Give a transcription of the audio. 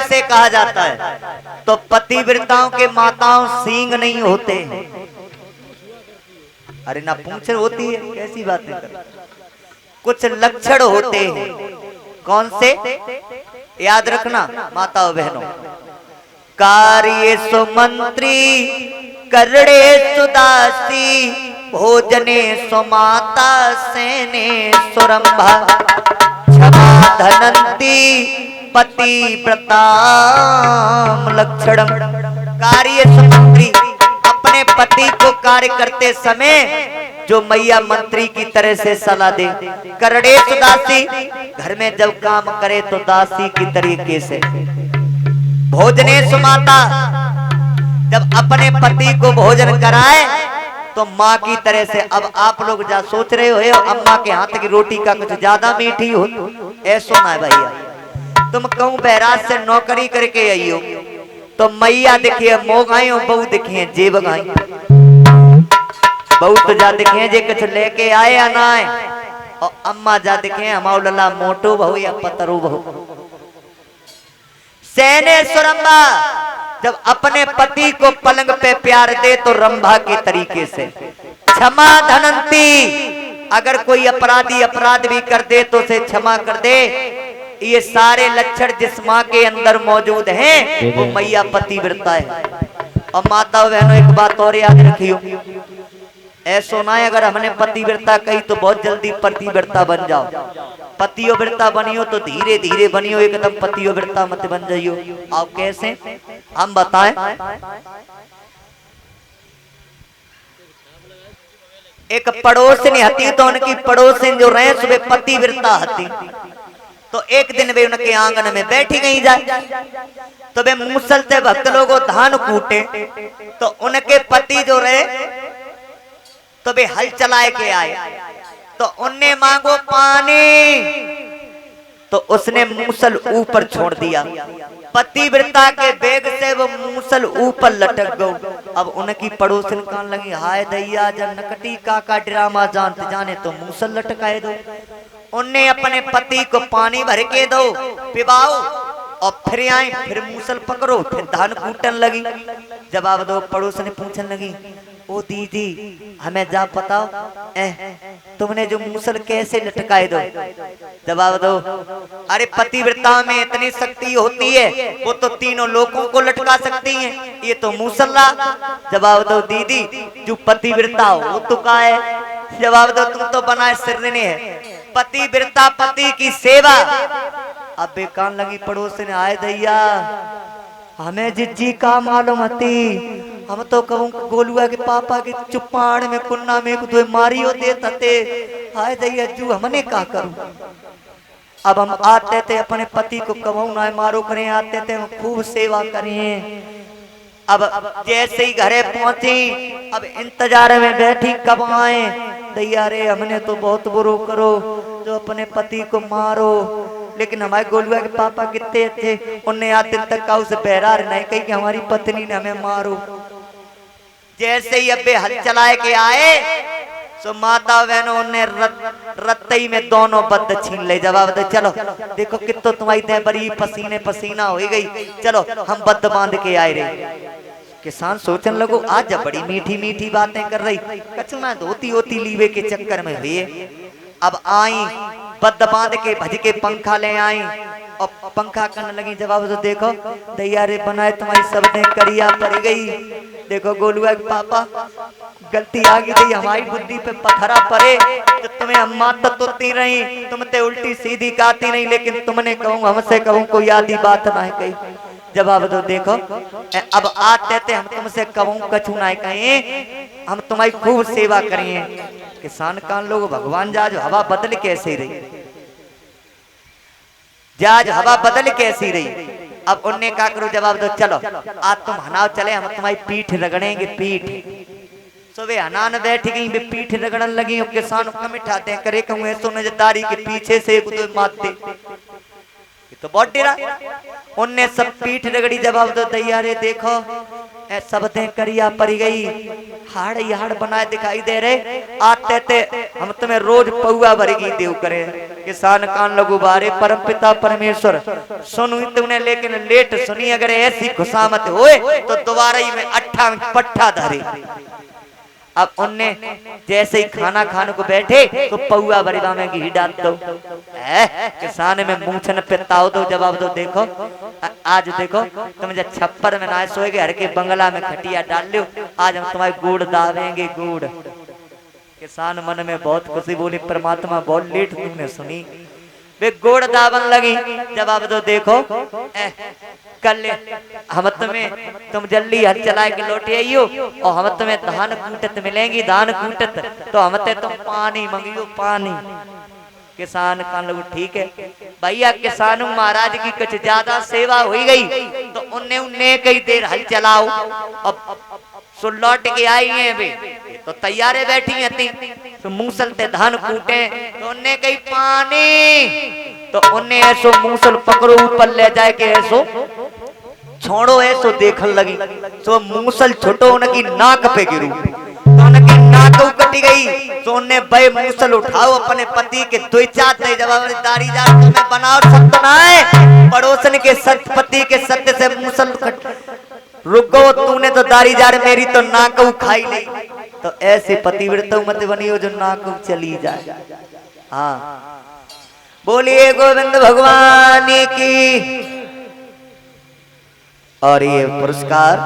कैसे कहा जाता है? तो पतिव्रताओं के माताओं सींग नहीं होते। अरे ना पूछ होती है, कैसी बातें कर, कुछ लक्षण होते हैं। कौन से? याद रखना माताओं बहनों। कार्य सुमंत्री करड़े सुदासी भोजने सुमाता सेने सुरंभा क्षमा धनंती पतिव्रता लक्षणम। कार्य सुमंत्री, अपने पति को कार्य करते समय जो मैया मंत्री की तरह से सलाह दे। करड़े सुदासी, घर में जब काम करे तो दासी की तरीके से। भोजने सुमाता, जब अपने पति को भोजन कराए तो माँ की तरह से। अब आप लोग जा सोच रहे हो अम्मा के हाथ की रोटी का कुछ ज्यादा मीठी हो, ऐसा ना है भैया। तुम कहूँ बैराज से नौकरी करके आई हो तो मैया दिखिए मोगाई हो, बहू दिखिए जेब गाई। बहू तो जा दिखे जे कुछ लेके आए या ना आए, और अम्मा जा दिखे हमारा लला मोटो बहु या पतरू बहु। सेने सुरंभा, जब अपने पति को पलंग पे प्यार दे तो रंभा के तरीके से। क्षमा धनंती, अगर कोई अपराधी अपराध भी कर दे तो उसे क्षमा कर दे। ये सारे लक्षण जिस माँ के अंदर मौजूद हैं वो मैया पतिव्रता है। और माताओं बहनों एक बात और याद रखियो, ऐसा ना है अगर हमने पतिव्रता कही तो बहुत जल्दी पतिव्रता बन जाओ। पतिव्रता बनियो तो धीरे धीरे बनियो, एकदम पतिव्रता मत बन जाइयो। आप कैसे? हम बताएं। एक पड़ोसिन हती तो उनकी पड़ोसिन जो रहे सुबह पतिव्रता हती। तो एक दिन वे उनके आंगन में बैठी गई जाए तो वे मूसल से भक्त लोगों धान कूटे। तो उनके पति जो रहे तो वे हल चलाए के आए तो उनने मांगो पानी, तो उसने मूसल ऊपर छोड़ दिया। पतिव्रता के वेग से वो मूसल ऊपर लटक गई। अब उनकी पड़ोसन कान लगी, हाय दैया जब नकटी काका ड्रामा जानते जाने तो मूसल लटकाए दो। उनने अपने पति को पानी भर के दो, पिबाओ, और फिर आई, फिर मूसल पकड़ो, फिर धान कूटन लगी। जवाब दो। पड़ोस ने पूछने लगी, ओ दीदी हमें जा बताओ, तुमने जो मूसल कैसे लटकाए दो? जवाब दो। अरे पतिव्रता में इतनी शक्ति होती है, वो तो तीनों लोगों को लटका सकती है, ये तो मूसल ला। जवाब दो दीदी, जो पतिव्रता हो वो तो का है? जवाब दो, तुम तो बनाए सिरने है। पतिव्रता पति की सेवा। अब बेकान लगी पड़ोस ने, आए दैया हमें जिज्जी का मालूम हती, हम तो कहूँ गोलुआ के पापा के चुपाड़ में कुन्ना में कुछ मारियो देते थे। हाय दैया जू हमने का करूं? अब हम आते थे अपने पति को कहूँ ना मारो करें, आते थे हम खूब सेवा करें। अब जैसे ही घरे पहुंची, अब इंतजार में बैठी कब आए। दैया रे हमने तो बहुत बुरो करो जो अपने पति को मारो, लेकिन हमारे गोलुआ के पापा कितने थे, उन्हें आते तक का उसे बहरार नहीं कही कि हमारी पत्नी ने हमें मारो। जैसे ही अबे हल चलाए के आए सो माता बहनों ने रत्तई में दोनों बद्द छीन ले। जवाब दे, चलो देखो कितो तुम्हारी देह बड़ी पसीने पसीना हो गई, चलो हम बद्द बांध के आए रहे। किसान सोचने लगो आज बड़ी मीठी मीठी बातें कर रही, कचना धोती होती लीवे के चक्कर में हुए। अब आई बद्द बांध के भज के पंखा ले आई और पंखा करने लगी। जवाब तो देखो दैया रे बनाए तुम्हारी शब्दें करिया पड़ गई। देखो गोलुआ के पापा गलती आ गई थी, हमारी बुद्धि पे पत्थरा पड़े तो तुम्हें अम्मा तोती रही, तुम ते उल्टी सीधी गाती नहीं, लेकिन तुमने कहूँ हमसे कहूँ कोई आदि बात ना कही। जवाब दो देखो अब आते थे हम तुमसे कहूँ कछू ना कहें, हम तुम्हारी खूब सेवा करें। किसान कान लोग भगवान जाज हवा बदल कैसे रही, जाज हवा बदल कैसी रही। अब उनने क्या करो? जवाब दो, चलो आज तुम हनाव चले, हम तुम्हारी पीठ रगड़ेंगे। पीठ सुबह हनान बैठ गई, वे पीठ रगड़न लगी। किसान को मिठाते करे कहूँ ऐसो नजदारी के पीछे से मारते, तो बहुत डरा। उनने सब पीठ रगड़ी। जवाब दो दैया रे देखो शब्दें करिया पड़ गई, हाड़ याड़ बनाए दिखाई दे रहे। आते थे हम तुम्हें रोज पौआ भरगी देव करे। किसान कान लगू बारे परम पिता परमेश्वर सुनु तुमने लेकिन लेट सुनी, अगर ऐसी खुशामत होए तो दोबारा ही में 8 पट्ठा धरे। अब उनने जैसे ही खाना खाने को बैठे तो पौआ बरिबा में घी डाल दो। किसान में मूछन पे ताव दो, जवाब दो। देखो आज देखो तुम जब छप्पर में ना सोएगे, हर के बंगला में खटिया डाल लो, आज हम तुम्हारे गुड़ दावेंगे गुड़। किसान मन में बहुत खुशी, बोली परमात्मा बहुत लेट तुमने सुनी। वे गोड़ दावन लगी, जवाब दो। देखो कल हम तुम्हें तुम जल्दी हल चला के लौटे आइयो और हम तुम्हें धान कूटत मिलेंगी, धान कूटत तो हम तुम पानी मंगियो पानी। किसान कान लोग ठीक है भैया। किसान महाराज की कुछ ज्यादा सेवा हो गई तो उन्हें कई देर हल चलाओ। अब सो लौट के आई है वे तो तैयारे बैठी थी, तो मूसल ते धान कूटे तो उन्हें कही पानी, तो उन्हें ऐसो मूसल पकड़ो ऊपर ले जाए के ऐसो छोड़ो, ऐसो देखने लगी तो मूसल छोटो उनकी नाक पे गिरू, तो उनकी नाक कटी गई। तो उन्हें बे मूसल उठाओ अपने पति के दो चाहते जवाबदारी जा तुम्हें बनाओ सत्य ना है, पड़ोसन के सत्य पति के सत्य से मूसल रुको, तूने तो दारी जार मेरी तो नाक खाई ली। तो ऐसे पतिव्रता मत बनियो जो नाक चली जाए। हाँ बोलिए गोविंद भगवान की। और ये पुरस्कार